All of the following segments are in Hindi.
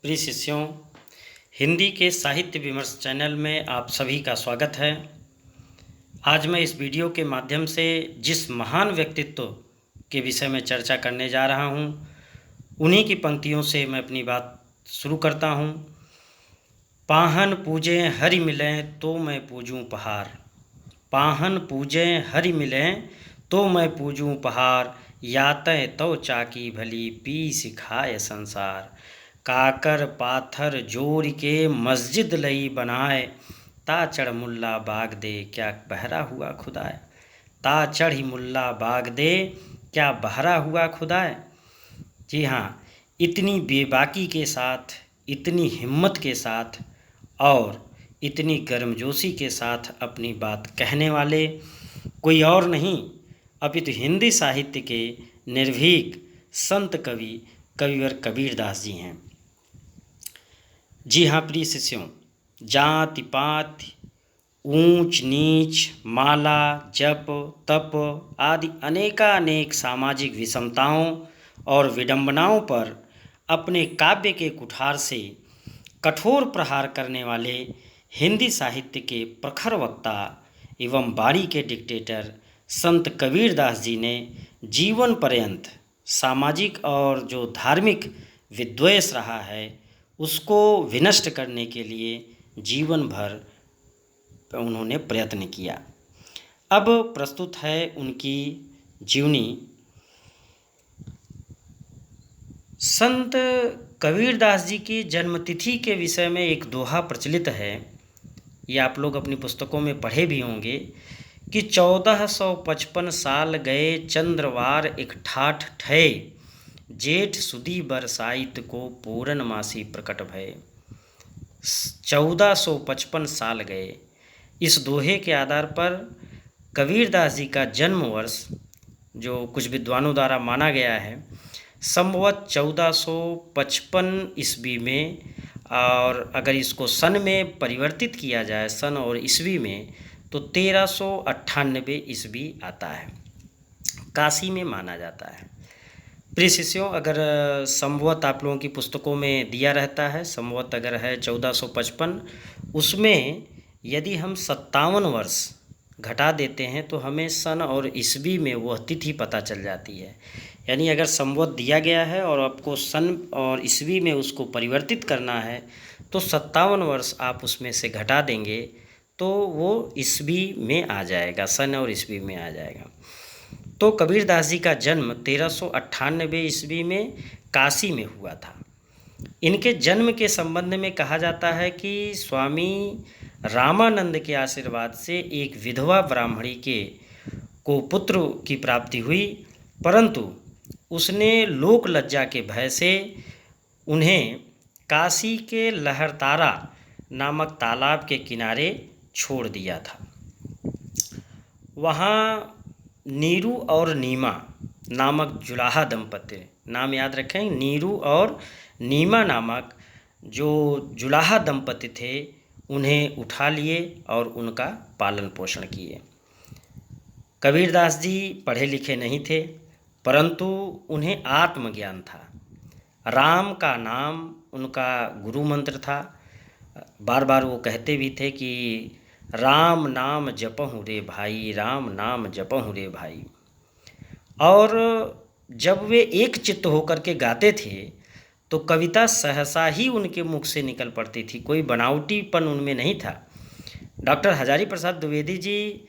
प्रिय शिष्यों, हिंदी के साहित्य विमर्श चैनल में आप सभी का स्वागत है। आज मैं इस वीडियो के माध्यम से जिस महान व्यक्तित्व के विषय में चर्चा करने जा रहा हूं, उन्हीं की पंक्तियों से मैं अपनी बात शुरू करता हूं। पाहन पूजें हरि मिलें तो मैं पूजूं पहाड़, पाहन पूजें हरि मिलें तो मैं पूजूं पहाड़, यातें तो चाकी भली पी सिखाए संसार। काकर पाथर जोड़ के मस्जिद लई बनाए, ता चढ़ मुल्ला बाग दे क्या बहरा हुआ खुदाए। ता चढ़ी मुल्ला बाग दे क्या बहरा हुआ खुदाए। जी हाँ, इतनी बेबाकी के साथ, इतनी हिम्मत के साथ और इतनी गर्मजोशी के साथ अपनी बात कहने वाले कोई और नहीं अपितु हिंदी साहित्य के निर्भीक संत कवि कविवर कबीरदास जी हैं। जी हाँ प्रिय शिष्यों, जाति पाति, ऊंच नीच, माला जप तप आदि अनेकानेक सामाजिक विषमताओं और विडंबनाओं पर अपने काव्य के कुठार से कठोर प्रहार करने वाले हिंदी साहित्य के प्रखर वक्ता एवं बाणी के डिक्टेटर संत कबीरदास जी ने जीवन पर्यंत सामाजिक और जो धार्मिक विद्वेष रहा है उसको विनष्ट करने के लिए जीवन भर उन्होंने प्रयत्न किया। अब प्रस्तुत है उनकी जीवनी। संत कबीरदास जी की जन्मतिथि के विषय में एक दोहा प्रचलित है, ये आप लोग अपनी पुस्तकों में पढ़े भी होंगे कि 1455 साल गए चंद्रवार एक ठाठ ठय, जेठ सुदी बरसाइत को पूर्णमासी प्रकट भय। 1455 साल गए। इस दोहे के आधार पर कबीरदास जी का जन्म वर्ष जो कुछ विद्वानों द्वारा माना गया है संवत 1455 ईस्वी में, और अगर इसको सन में परिवर्तित किया जाए सन और ईस्वी में तो 1398 ईस्वी आता है, काशी में माना जाता है। प्रिय शिष्यों, अगर संवत आप लोगों की पुस्तकों में दिया रहता है, संवत अगर है 1455, उसमें यदि हम 57 वर्ष घटा देते हैं तो हमें सन और ईस्वी में वह तिथि पता चल जाती है। यानी अगर संवत दिया गया है और आपको सन और ईस्वी में उसको परिवर्तित करना है तो 57 वर्ष आप उसमें से घटा देंगे तो वो ईस्वी में आ जाएगा, सन और ईस्वी में आ जाएगा। तो कबीरदास जी का जन्म 1398 ईस्वी में काशी में हुआ था। इनके जन्म के संबंध में कहा जाता है कि स्वामी रामानंद के आशीर्वाद से एक विधवा ब्राह्मणी को पुत्र की प्राप्ति हुई, परंतु उसने लोक लज्जा के भय से उन्हें काशी के लहरतारा नामक तालाब के किनारे छोड़ दिया था। वहाँ नीरू और नीमा नामक जुलाहा दंपति, नाम याद रखें, नीरू और नीमा नामक जो जुलाहा दंपति थे उन्हें उठा लिए और उनका पालन पोषण किए। कबीरदास जी पढ़े लिखे नहीं थे, परंतु उन्हें आत्मज्ञान था। राम का नाम उनका गुरु मंत्र था। बार बार वो कहते भी थे कि राम नाम जपहूँ रे भाई, राम नाम जपहूँ रे भाई। और जब वे एक चित्त होकर के गाते थे तो कविता सहसा ही उनके मुख से निकल पड़ती थी, कोई बनावटीपन उनमें नहीं था। डॉक्टर हजारी प्रसाद द्विवेदी जी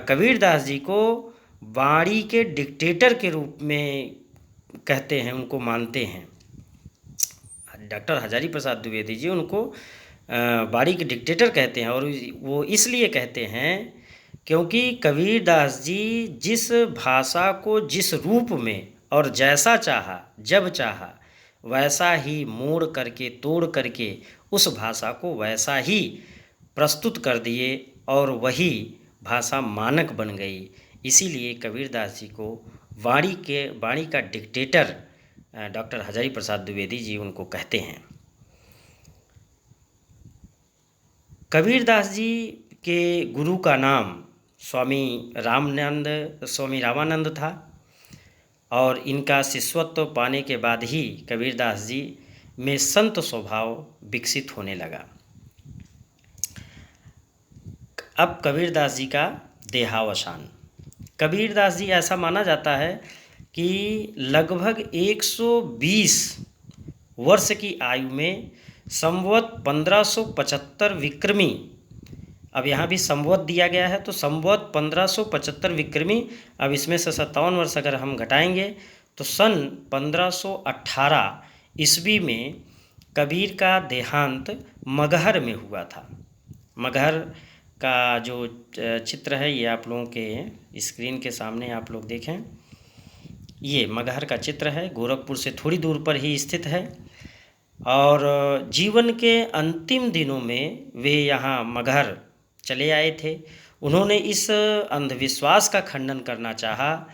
कबीरदास जी को बाणी के डिक्टेटर के रूप में कहते हैं, उनको मानते हैं। डॉक्टर हजारी प्रसाद द्विवेदी जी उनको बाणी के डिक्टेटर कहते हैं, और वो इसलिए कहते हैं क्योंकि कबीरदास जी जिस भाषा को जिस रूप में और जैसा चाहा जब चाहा वैसा ही मोड़ करके तोड़ करके उस भाषा को वैसा ही प्रस्तुत कर दिए और वही भाषा मानक बन गई। इसीलिए कबीरदास जी को बाणी का डिक्टेटर डॉक्टर हजारी प्रसाद द्विवेदी जी उनको कहते हैं। कबीरदास जी के गुरु का नाम स्वामी रामानंद था, और इनका शिष्यत्व पाने के बाद ही कबीरदास जी में संत स्वभाव विकसित होने लगा। अब कबीरदास जी का देहावसान। कबीरदास जी ऐसा माना जाता है कि लगभग 120 वर्ष की आयु में संवत 1575 विक्रमी, अब यहाँ भी संवत दिया गया है तो संवत 1575 विक्रमी, अब इसमें से 57 वर्ष अगर हम घटाएंगे तो सन 1518 ईस्वी में कबीर का देहांत मगहर में हुआ था। मगहर का जो चित्र है ये आप लोगों के स्क्रीन के सामने आप लोग देखें, ये मगहर का चित्र है, गोरखपुर से थोड़ी दूर पर ही स्थित है। और जीवन के अंतिम दिनों में वे यहाँ मगहर चले आए थे। उन्होंने इस अंधविश्वास का खंडन करना चाहा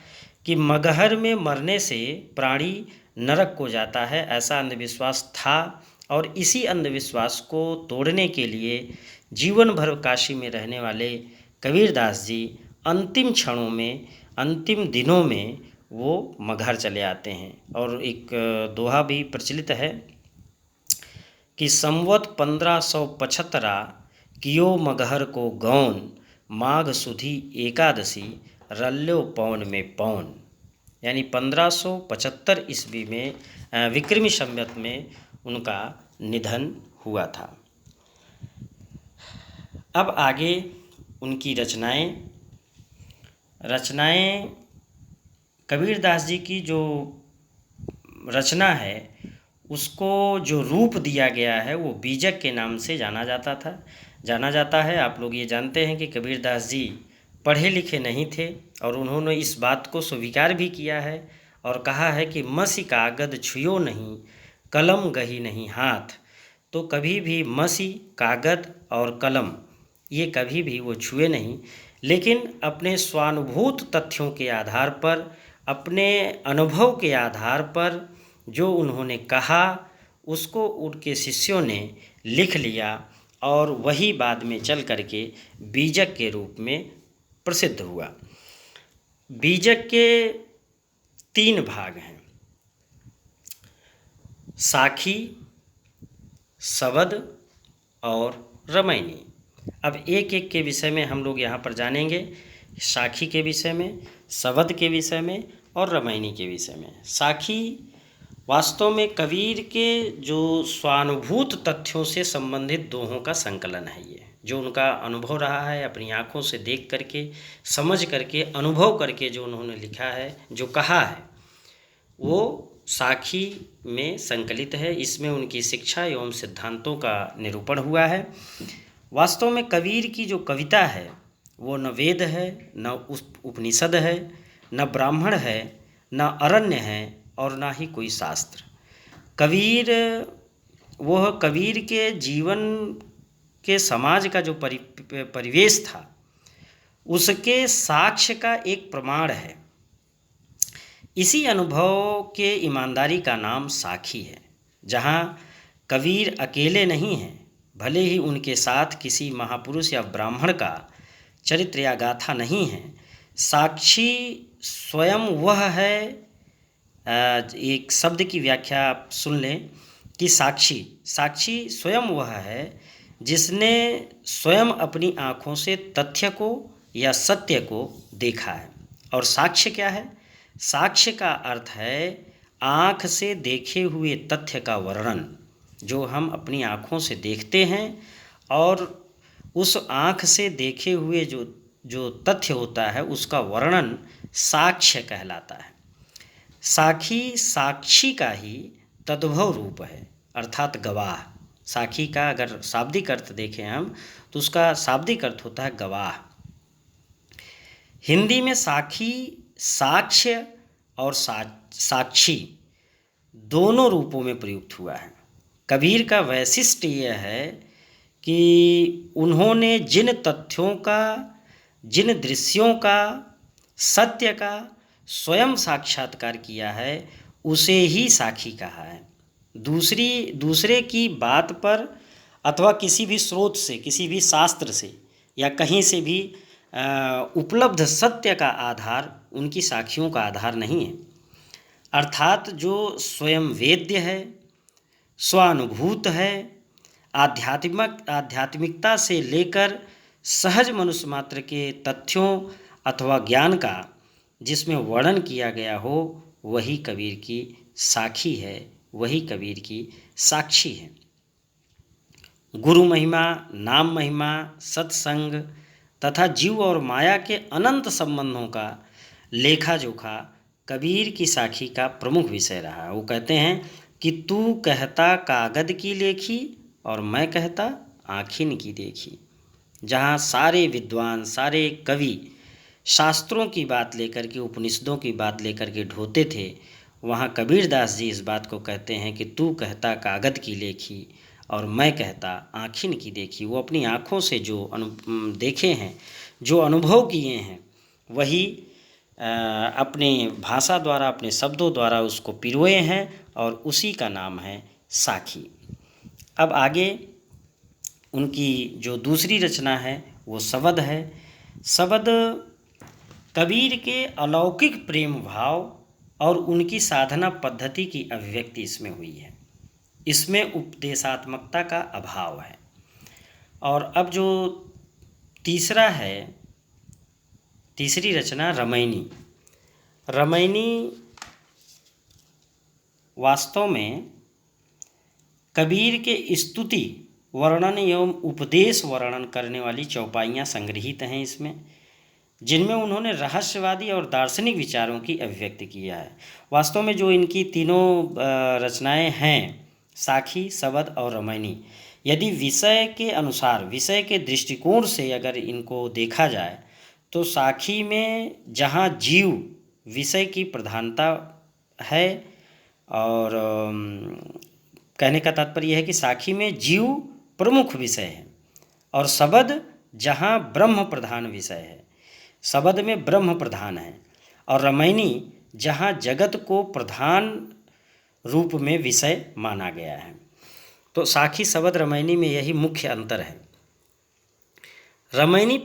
कि मगहर में मरने से प्राणी नरक को जाता है, ऐसा अंधविश्वास था। और इसी अंधविश्वास को तोड़ने के लिए जीवन भर काशी में रहने वाले कबीरदास जी अंतिम क्षणों में, अंतिम दिनों में वो मगहर चले आते हैं। और एक दोहा भी प्रचलित है कि संवत 1575 कियो मगहर को गौन, माघ सुधी एकादशी रल्यो पौन में पौन, यानी 1575 ईस्वी में विक्रमी संवत में उनका निधन हुआ था। अब आगे उनकी रचनाएं कबीरदास जी की जो रचना है उसको जो रूप दिया गया है वो बीजक के नाम से जाना जाता है। आप लोग ये जानते हैं कि कबीरदास जी पढ़े लिखे नहीं थे और उन्होंने इस बात को स्वीकार भी किया है और कहा है कि मसी कागद छुयो नहीं, कलम गही नहीं हाथ। तो कभी भी मसी, कागद और कलम ये कभी भी वो छुए नहीं, लेकिन अपने स्वानुभूत तथ्यों के आधार पर, अपने अनुभव के आधार पर जो उन्होंने कहा उसको उनके शिष्यों ने लिख लिया और वही बाद में चल करके बीजक के रूप में प्रसिद्ध हुआ। बीजक के 3 भाग हैं, साखी, शबद और रमैनी। अब एक एक के विषय में हम लोग यहाँ पर जानेंगे, साखी के विषय में, शबद के विषय में और रमैनी के विषय में। साखी वास्तव में कबीर के जो स्वानुभूत तथ्यों से संबंधित दोहों का संकलन है। ये जो उनका अनुभव रहा है, अपनी आँखों से देख करके, समझ करके, अनुभव करके जो उन्होंने लिखा है, जो कहा है, वो साखी में संकलित है। इसमें उनकी शिक्षा एवं सिद्धांतों का निरूपण हुआ है। वास्तव में कबीर की जो कविता है वो न वेद है, न उपनिषद है, न ब्राह्मण है, न अरण्य है और ना ही कोई शास्त्र। कबीर के जीवन के समाज का जो परिवेश था उसके साक्ष्य का एक प्रमाण है। इसी अनुभव के ईमानदारी का नाम साखी है, जहाँ कबीर अकेले नहीं हैं, भले ही उनके साथ किसी महापुरुष या ब्राह्मण का चरित्र या गाथा नहीं है। साक्षी स्वयं वह है, एक शब्द की व्याख्या आप सुन लें कि साक्षी स्वयं वह है जिसने स्वयं अपनी आँखों से तथ्य को या सत्य को देखा है। और साक्ष्य क्या है? साक्ष्य का अर्थ है आँख से देखे हुए तथ्य का वर्णन, जो हम अपनी आँखों से देखते हैं और उस आँख से देखे हुए जो तथ्य होता है उसका वर्णन साक्ष्य कहलाता है। साक्षी का ही तद्भव रूप है, अर्थात गवाह। साखी का अगर शाब्दिक अर्थ देखें हम तो उसका शाब्दिक अर्थ होता है गवाह। हिंदी में साखी साक्ष्य और साक्षी दोनों रूपों में प्रयुक्त हुआ है। कबीर का वैशिष्ट्य यह है कि उन्होंने जिन तथ्यों का, जिन दृश्यों का, सत्य का स्वयं साक्षात्कार किया है उसे ही साखी कहा है। दूसरे की बात पर अथवा किसी भी स्रोत से, किसी भी शास्त्र से या कहीं से भी उपलब्ध सत्य का आधार उनकी साखियों का आधार नहीं है। अर्थात जो स्वयं वेद्य है, स्वानुभूत है, आध्यात्मिकता से लेकर सहज मनुष्य मात्र के तथ्यों अथवा ज्ञान का जिसमें वर्णन किया गया हो, वही कबीर की साखी है, वही कबीर की साक्षी है। गुरु महिमा, नाम महिमा, सत्संग तथा जीव और माया के अनंत संबंधों का लेखा जोखा कबीर की साखी का प्रमुख विषय रहा। वो कहते हैं कि तू कहता कागद की लेखी और मैं कहता आँखिन की देखी। जहाँ सारे विद्वान, सारे कवि शास्त्रों की बात लेकर के, उपनिषदों की बात लेकर के ढोते थे, वहाँ कबीरदास जी इस बात को कहते हैं कि तू कहता कागद की लेखी और मैं कहता आँखिन की देखी। वो अपनी आँखों से जो देखे हैं, जो अनुभव किए हैं, वही अपने भाषा द्वारा, अपने शब्दों द्वारा उसको पिरोए हैं और उसी का नाम है साखी। अब आगे उनकी जो दूसरी रचना है वो शबद है। शबद कबीर के अलौकिक प्रेम भाव और उनकी साधना पद्धति की अभिव्यक्ति इसमें हुई है। इसमें उपदेशात्मकता का अभाव है। और अब जो तीसरा है, तीसरी रचना रमैनी। रमैनी वास्तव में कबीर के स्तुति वर्णन एवं उपदेश वर्णन करने वाली चौपाइयाँ संग्रहित हैं इसमें, जिनमें उन्होंने रहस्यवादी और दार्शनिक विचारों की अभिव्यक्ति किया है। वास्तव में जो इनकी तीनों रचनाएं हैं, साखी, शबद और रमैनी, यदि विषय के अनुसार, विषय के दृष्टिकोण से अगर इनको देखा जाए तो साखी में जहाँ जीव विषय की प्रधानता है, और कहने का तात्पर्य है कि साखी में जीव प्रमुख विषय है, और शबद जहाँ ब्रह्म प्रधान विषय है, शबद में ब्रह्म प्रधान है, और रमैनी जहाँ जगत को प्रधान रूप में विषय माना गया है। तो साखी, शबद, रमैनी में यही मुख्य अंतर है। रमैनी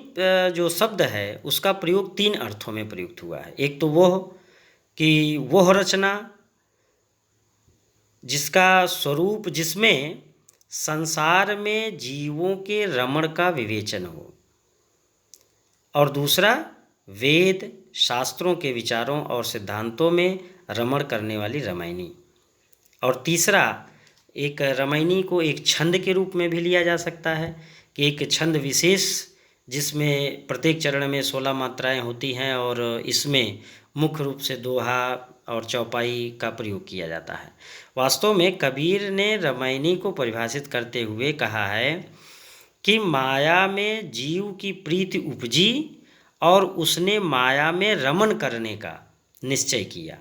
जो शब्द है उसका प्रयोग तीन अर्थों में प्रयुक्त हुआ है। एक तो वह रचना जिसका स्वरूप, जिसमें संसार में जीवों के रमण का विवेचन हो, और दूसरा वेद शास्त्रों के विचारों और सिद्धांतों में रमण करने वाली रमैनी, और तीसरा एक रमैनी को एक छंद के रूप में भी लिया जा सकता है कि एक छंद विशेष जिसमें प्रत्येक चरण में 16 मात्राएं होती हैं, और इसमें मुख्य रूप से दोहा और चौपाई का प्रयोग किया जाता है। वास्तव में कबीर ने रमैनी को परिभाषित करते हुए कहा है कि माया में जीव की प्रीति उपजी और उसने माया में रमण करने का निश्चय किया।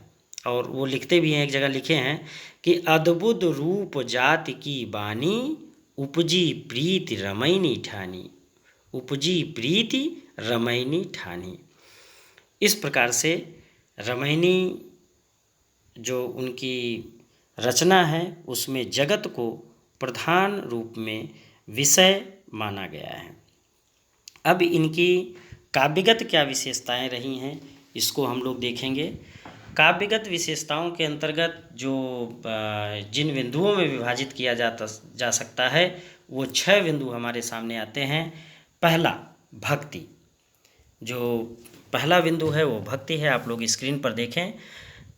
और वो लिखते भी हैं, एक जगह लिखे हैं कि अद्भुत रूप जाति की बानी, उपजी प्रीति रमैनी ठानी, उपजी प्रीति रमैनी ठानी। इस प्रकार से रमैनी जो उनकी रचना है उसमें जगत को प्रधान रूप में विषय माना गया है। अब इनकी काव्यगत क्या विशेषताएं रही हैं, इसको हम लोग देखेंगे। काव्यगत विशेषताओं के अंतर्गत जो जिन बिंदुओं में विभाजित किया जा सकता है वो 6 बिंदु हमारे सामने आते हैं। पहला, भक्ति। जो पहला बिंदु है वो भक्ति है। आप लोग स्क्रीन पर देखें,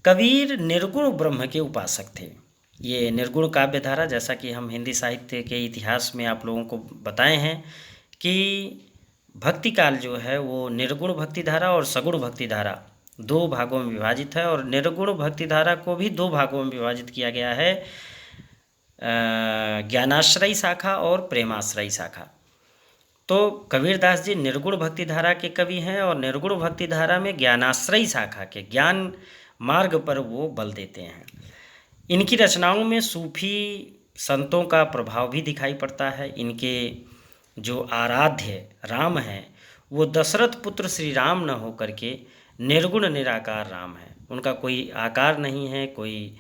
कबीर निर्गुण ब्रह्म के उपासक थे। ये निर्गुण काव्य धारा, जैसा कि हम हिंदी साहित्य के इतिहास में आप लोगों को बताए हैं कि भक्ति काल जो है वो निर्गुण भक्ति धारा और सगुण भक्ति धारा 2 भागों में विभाजित है, और निर्गुण भक्ति धारा को भी 2 भागों में विभाजित किया गया है, ज्ञानाश्रयी शाखा और प्रेमाश्रयी शाखा। तो कबीरदास जी निर्गुण भक्ति धारा के कवि हैं, और निर्गुण भक्ति धारा में ज्ञानाश्रयी शाखा के ज्ञान मार्ग पर वो बल देते हैं। इनकी रचनाओं में सूफी संतों का प्रभाव भी दिखाई पड़ता है। इनके जो आराध्य राम हैं वो दशरथ पुत्र श्री राम न होकर के निर्गुण निराकार राम है। उनका कोई आकार नहीं है, कोई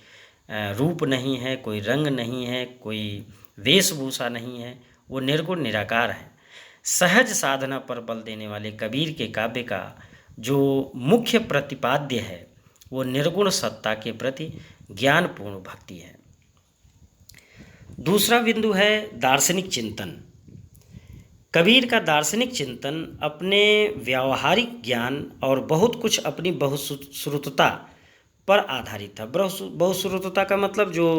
रूप नहीं है, कोई रंग नहीं है, कोई वेशभूषा नहीं है, वो निर्गुण निराकार है। सहज साधना पर बल देने वाले कबीर के काव्य का जो मुख्य प्रतिपाद्य है वो निर्गुण सत्ता के प्रति ज्ञानपूर्ण भक्ति है। दूसरा बिंदु है दार्शनिक चिंतन। कबीर का दार्शनिक चिंतन अपने व्यावहारिक ज्ञान और बहुत कुछ अपनी बहुश्रुतता पर आधारित था। बहुश्रुतता का मतलब जो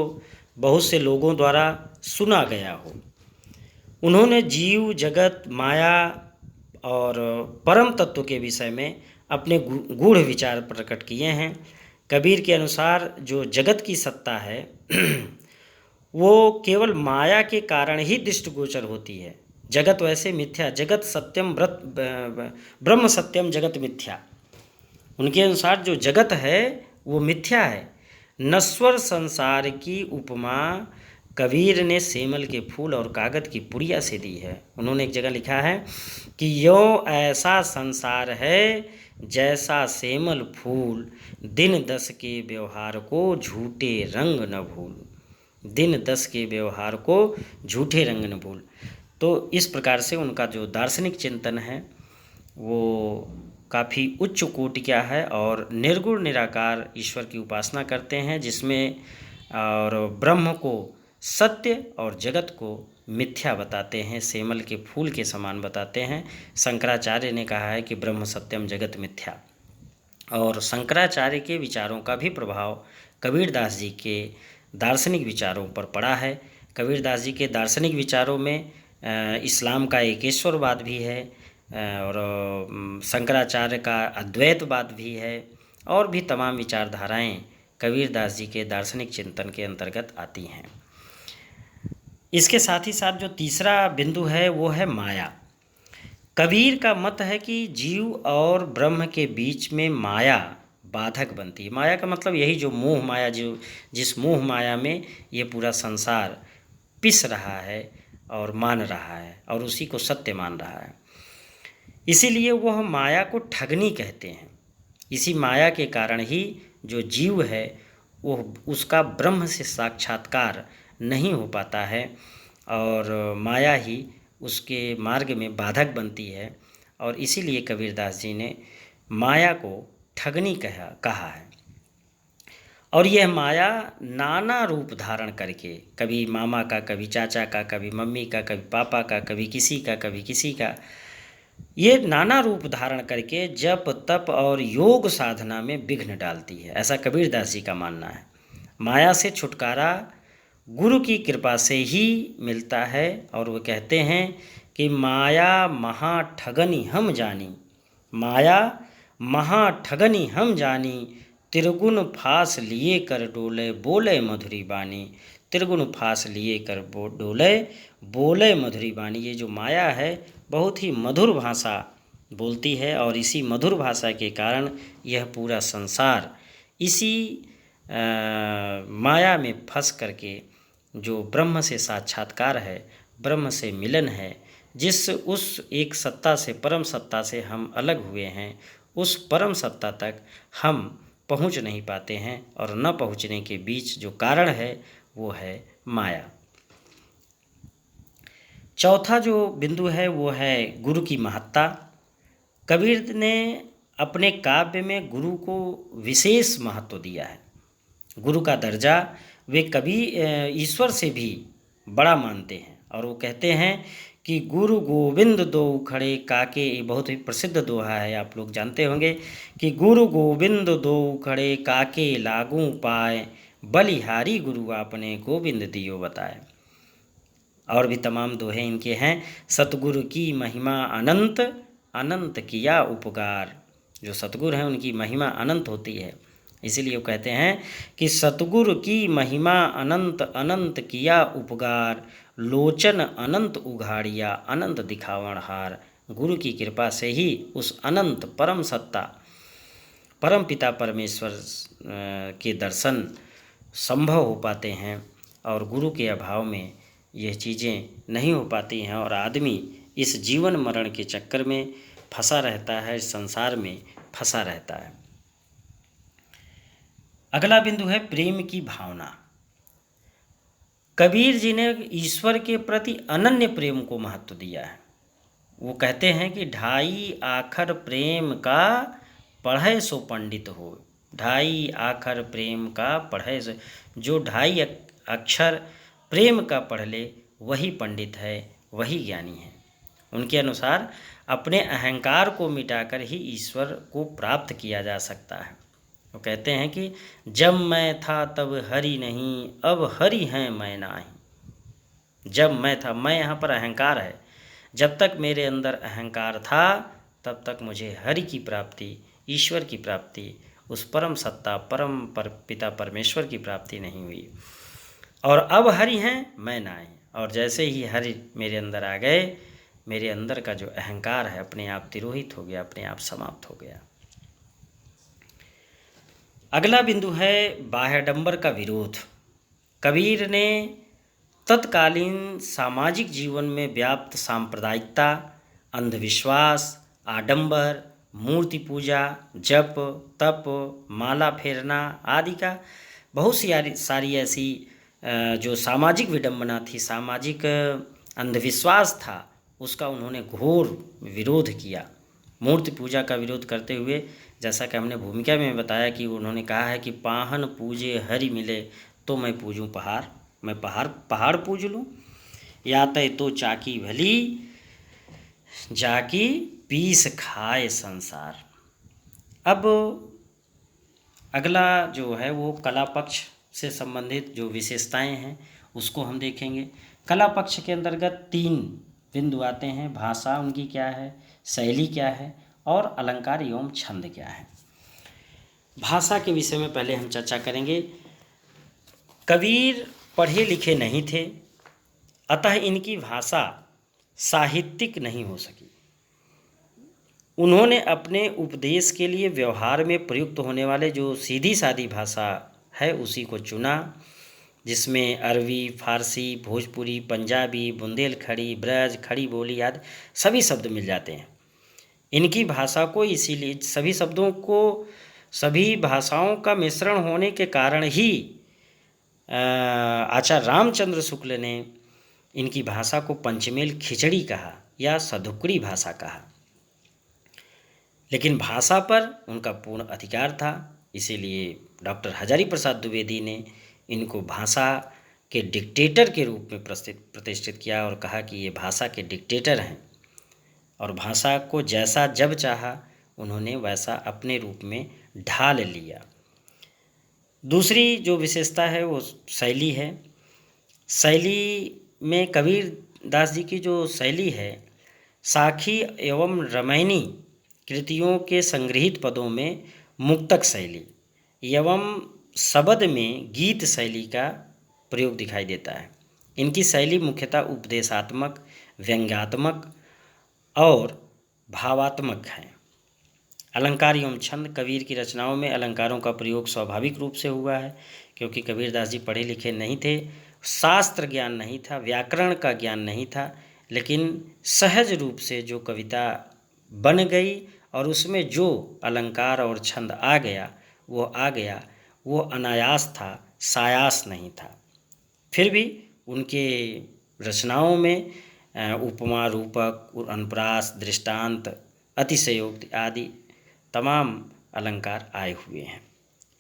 बहुत से लोगों द्वारा सुना गया हो। उन्होंने जीव, जगत, माया और परम तत्व के विषय में अपने गूढ़ विचार प्रकट किए हैं। कबीर के अनुसार जो जगत की सत्ता है वो केवल माया के कारण ही दृष्टिगोचर होती है। जगत वैसे मिथ्या, जगत सत्यम ब्रह्म सत्यम जगत मिथ्या। उनके अनुसार जो जगत है वो मिथ्या है। नश्वर संसार की उपमा कबीर ने सेमल के फूल और कागज़ की पुड़िया से दी है। उन्होंने एक जगह लिखा है कि यों ऐसा संसार है जैसा सेमल फूल, दिन 10 के व्यवहार को झूठे रंग न भूल। दिन 10 के व्यवहार को झूठे रंग न भूल। तो इस प्रकार से उनका जो दार्शनिक चिंतन है वो काफ़ी उच्च कोटि का है और निर्गुण निराकार ईश्वर की उपासना करते हैं, जिसमें और ब्रह्म को सत्य और जगत को मिथ्या बताते हैं, सेमल के फूल के समान बताते हैं। शंकराचार्य ने कहा है कि ब्रह्म सत्यम जगत मिथ्या। और शंकराचार्य के विचारों का भी प्रभाव कबीरदास जी के दार्शनिक विचारों पर पड़ा है। कबीरदास जी के दार्शनिक विचारों में इस्लाम का एकेश्वरवाद भी है और शंकराचार्य का अद्वैतवाद भी है और भी तमाम विचारधाराएं कबीरदास जी के दार्शनिक चिंतन के अंतर्गत आती हैं। इसके साथ ही साथ जो तीसरा बिंदु है वो है माया। कबीर का मत है कि जीव और ब्रह्म के बीच में माया बाधक बनती है। माया का मतलब यही जो मोह माया, जो जिस मोह माया में ये पूरा संसार पिस रहा है और मान रहा है और उसी को सत्य मान रहा है। इसीलिए वह माया को ठगनी कहते हैं। इसी माया के कारण ही जो जीव है वो उसका ब्रह्म से साक्षात्कार नहीं हो पाता है और माया ही उसके मार्ग में बाधक बनती है। और इसीलिए कबीरदास जी ने माया को ठगनी कहा है। और यह माया नाना रूप धारण करके, कभी मामा का, कभी चाचा का, कभी मम्मी का, कभी पापा का, कभी किसी का, कभी किसी का, ये नाना रूप धारण करके जप तप और योग साधना में विघ्न डालती है। ऐसा कबीरदास जी का मानना है। माया से छुटकारा गुरु की कृपा से ही मिलता है। और वो कहते हैं कि माया महा ठगनी हम जानी, माया महा ठगनी हम जानी, त्रिगुण फास लिए कर डोले बोले मधुरी बानी। त्रिगुण फास लिए कर डोले बोले मधुरी बानी। ये जो माया है बहुत ही मधुर भाषा बोलती है और इसी मधुर भाषा के कारण यह पूरा संसार इसी माया में फंस करके जो ब्रह्म से साक्षात्कार है, ब्रह्म से मिलन है, जिस उस एक सत्ता से, परम सत्ता से हम अलग हुए हैं, उस परम सत्ता तक हम पहुंच नहीं पाते हैं। और न पहुंचने के बीच जो कारण है वो है माया। चौथा जो बिंदु है वो है गुरु की महत्ता। कबीर ने अपने काव्य में गुरु को विशेष महत्व दिया है। गुरु का दर्जा वे कभी ईश्वर से भी बड़ा मानते हैं और वो कहते हैं कि गुरु गोविंद दो खड़े काके। बहुत ही प्रसिद्ध दोहा है, आप लोग जानते होंगे कि गुरु गोविंद दो खड़े काके लागू पाए, बलिहारी गुरु आपने गोविंद दियो बताए। और भी तमाम दोहे इनके हैं। सतगुरु की महिमा अनंत, अनंत किया उपकार। जो सतगुरु हैं उनकी महिमा अनंत होती है, इसीलिए वो कहते हैं कि सतगुरु की महिमा अनंत, अनंत किया उपकार, लोचन अनंत उघाड़िया, अनंत दिखावण हार। गुरु की कृपा से ही उस अनंत परम सत्ता, परम पिता परमेश्वर के दर्शन संभव हो पाते हैं और गुरु के अभाव में यह चीज़ें नहीं हो पाती हैं और आदमी इस जीवन मरण के चक्कर में फंसा रहता है, इस संसार में फंसा रहता है। अगला बिंदु है प्रेम की भावना। कबीर जी ने ईश्वर के प्रति अनन्य प्रेम को महत्व दिया है। वो कहते हैं कि ढाई आखर प्रेम का पढ़े सो पंडित हो। ढाई आखर प्रेम का पढ़े सो, जो ढाई अक्षर प्रेम का पढ़ ले वही पंडित है, वही ज्ञानी है। उनके अनुसार अपने अहंकार को मिटाकर ही ईश्वर को प्राप्त किया जा सकता है। वो कहते हैं कि जब मैं था तब हरि नहीं, अब हरि हैं मैं नाही। जब मैं था, मैं यहाँ पर अहंकार है, जब तक मेरे अंदर अहंकार था तब तक मुझे हरि की प्राप्ति, ईश्वर की प्राप्ति, उस परम सत्ता पिता परमेश्वर की प्राप्ति नहीं हुई। और अब हरि हैं मैं नाही। और जैसे ही हरि मेरे अंदर आ गए, मेरे अंदर का जो अहंकार है अपने आप तिरोहित हो गया, अपने आप समाप्त हो गया। अगला बिंदु है बाह्याडंबर का विरोध। कबीर ने तत्कालीन सामाजिक जीवन में व्याप्त सांप्रदायिकता, अंधविश्वास, आडंबर, मूर्ति पूजा, जप तप, माला फेरना आदि का बहुत सारी ऐसी जो सामाजिक विडंबना थी, सामाजिक अंधविश्वास था, उसका उन्होंने घोर विरोध किया। मूर्ति पूजा का विरोध करते हुए, जैसा कि हमने भूमिका में बताया कि उन्होंने कहा है कि पाहन पूजे हरि मिले तो मैं पूजूं पहाड़, मैं पहाड़ पूज लूँ, या तय तो चाकी भली जाकी पीस खाए संसार। अब अगला जो है वो कला पक्ष से संबंधित जो विशेषताएं हैं उसको हम देखेंगे। कला पक्ष के अंतर्गत 3 बिंदु आते हैं। भाषा उनकी क्या है, शैली क्या है और अलंकार एवं छंद क्या है। भाषा के विषय में पहले हम चर्चा करेंगे। कबीर पढ़े लिखे नहीं थे, अतः इनकी भाषा साहित्यिक नहीं हो सकी। उन्होंने अपने उपदेश के लिए व्यवहार में प्रयुक्त होने वाले जो सीधी सादी भाषा है उसी को चुना, जिसमें अरबी, फारसी, भोजपुरी, पंजाबी, बुंदेलखड़ी, ब्रज, खड़ी बोली आदि सभी शब्द मिल जाते हैं। इनकी भाषा को इसीलिए सभी भाषाओं का मिश्रण होने के कारण ही आचार्य रामचंद्र शुक्ल ने इनकी भाषा को पंचमेल खिचड़ी कहा या सधुकड़ी भाषा कहा। लेकिन भाषा पर उनका पूर्ण अधिकार था, इसीलिए डॉक्टर हजारी प्रसाद द्विवेदी ने इनको भाषा के डिक्टेटर के रूप में प्रतिष्ठित किया और कहा कि ये भाषा के डिक्टेटर हैं, और भाषा को जैसा जब चाहा उन्होंने वैसा अपने रूप में ढाल लिया। दूसरी जो विशेषता है वो शैली है। शैली में कबीर दास जी की जो शैली है, साखी एवं रामायणी कृतियों के संग्रहित पदों में मुक्तक शैली एवं शब्द में गीत शैली का प्रयोग दिखाई देता है। इनकी शैली मुख्यतः उपदेशात्मक, व्यंग्यात्मक और भावात्मक है। अलंकार एवं छंद, कबीर की रचनाओं में अलंकारों का प्रयोग स्वाभाविक रूप से हुआ है, क्योंकि कबीरदास जी पढ़े लिखे नहीं थे, शास्त्र ज्ञान नहीं था, व्याकरण का ज्ञान नहीं था, लेकिन सहज रूप से जो कविता बन गई और उसमें जो अलंकार और छंद आ गया वो अनायास था, सायास नहीं था। फिर भी उनके रचनाओं में उपमा, रूपक, अनुप्रास, दृष्टांत, अतिशयोक्ति आदि तमाम अलंकार आए हुए हैं।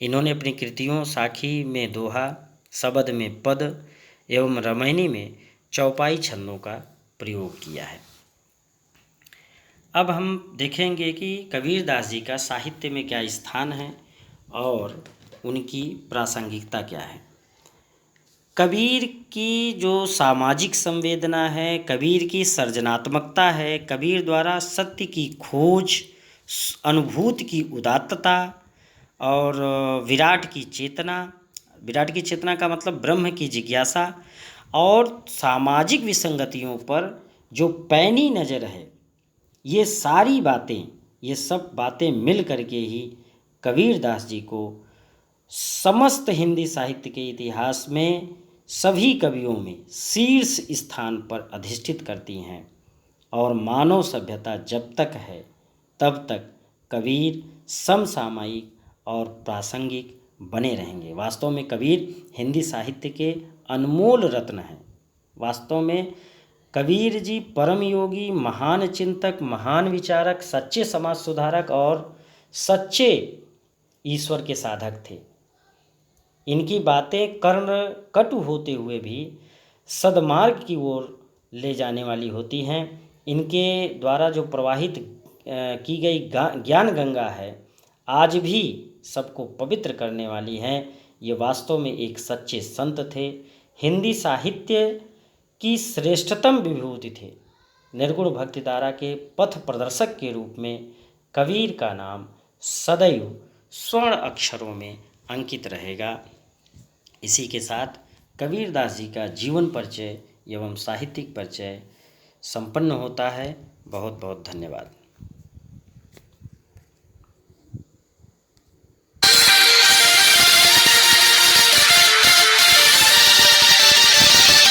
इन्होंने अपनी कृतियों साखी में दोहा, शब्द में पद एवं रामायणी में चौपाई छंदों का प्रयोग किया है। अब हम देखेंगे कि कबीरदास जी का साहित्य में क्या स्थान है और उनकी प्रासंगिकता क्या है। कबीर की जो सामाजिक संवेदना है, कबीर की सृजनात्मकता है, कबीर द्वारा सत्य की खोज, अनुभूति की उदात्तता और विराट की चेतना का मतलब ब्रह्म की जिज्ञासा और सामाजिक विसंगतियों पर जो पैनी नज़र है, ये सब बातें मिल करके ही कबीरदास जी को समस्त हिंदी साहित्य के इतिहास में सभी कवियों में शीर्ष स्थान पर अधिष्ठित करती हैं। और मानव सभ्यता जब तक है तब तक कबीर समसामयिक और प्रासंगिक बने रहेंगे। वास्तव में कबीर हिंदी साहित्य के अनमोल रत्न हैं। वास्तव में कबीर जी परम योगी, महान चिंतक, महान विचारक, सच्चे समाज सुधारक और सच्चे ईश्वर के साधक थे। इनकी बातें कर्ण कटु होते हुए भी सद्मार्ग की ओर ले जाने वाली होती हैं। इनके द्वारा जो प्रवाहित की गई ज्ञान गंगा है, आज भी सबको पवित्र करने वाली हैं। ये वास्तव में एक सच्चे संत थे, हिंदी साहित्य की श्रेष्ठतम विभूति थे। निर्गुण भक्तिधारा के पथ प्रदर्शक के रूप में कबीर का नाम सदैव स्वर्ण अक्षरों में अंकित रहेगा। इसी के साथ कबीरदास जी का जीवन परिचय एवं साहित्यिक परिचय संपन्न होता है। बहुत बहुत धन्यवाद।